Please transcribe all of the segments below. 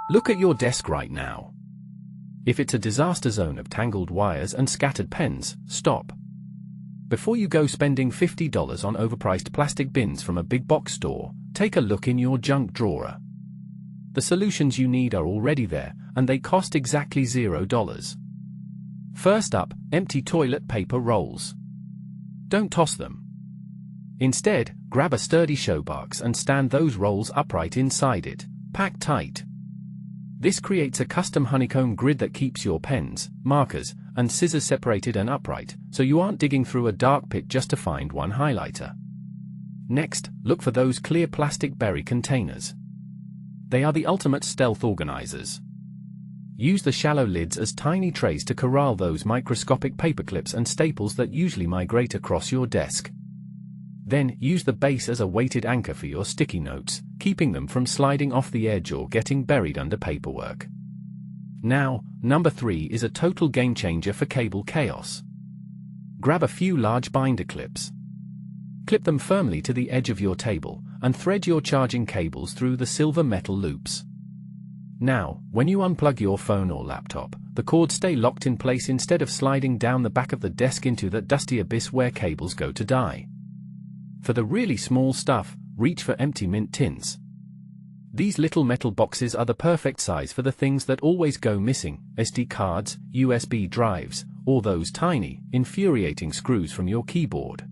Look at your desk right now. If it's a disaster zone of tangled wires and scattered pens, stop. Before you go spending $50 on overpriced plastic bins from a big box store, take a look in your junk drawer. The solutions you need are already there, and they cost exactly $0. First up, empty toilet paper rolls. Don't toss them. Instead, grab a sturdy showbox and stand those rolls upright inside it, packed tight. This creates a custom honeycomb grid that keeps your pens, markers, and scissors separated and upright, so you aren't digging through a dark pit just to find one highlighter. Next, look for those clear plastic berry containers. They are the ultimate stealth organizers. Use the shallow lids as tiny trays to corral those microscopic paperclips and staples that usually migrate across your desk. Then, use the base as a weighted anchor for your sticky notes, keeping them from sliding off the edge or getting buried under paperwork. Now, number 3 is a total game changer for cable chaos. Grab a few large binder clips. Clip them firmly to the edge of your table, and thread your charging cables through the silver metal loops. Now, when you unplug your phone or laptop, the cords stay locked in place instead of sliding down the back of the desk into that dusty abyss where cables go to die. For the really small stuff, reach for empty mint tins. These little metal boxes are the perfect size for the things that always go missing: SD cards, USB drives, or those tiny, infuriating screws from your keyboard.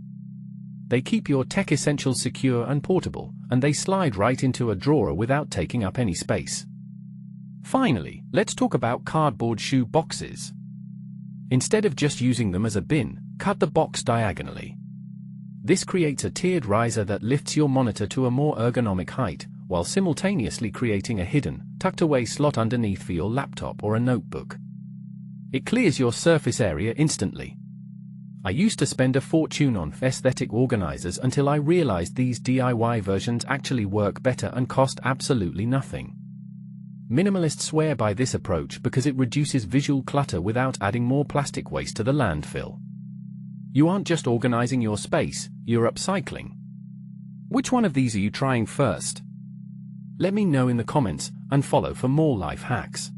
They keep your tech essentials secure and portable, and they slide right into a drawer without taking up any space. Finally, let's talk about cardboard shoe boxes. Instead of just using them as a bin, cut the box diagonally. This creates a tiered riser that lifts your monitor to a more ergonomic height, while simultaneously creating a hidden, tucked-away slot underneath for your laptop or a notebook. It clears your surface area instantly. I used to spend a fortune on aesthetic organizers until I realized these DIY versions actually work better and cost absolutely nothing. Minimalists swear by this approach because it reduces visual clutter without adding more plastic waste to the landfill. You aren't just organizing your space, you're upcycling. Which one of these are you trying first? Let me know in the comments, and follow for more life hacks.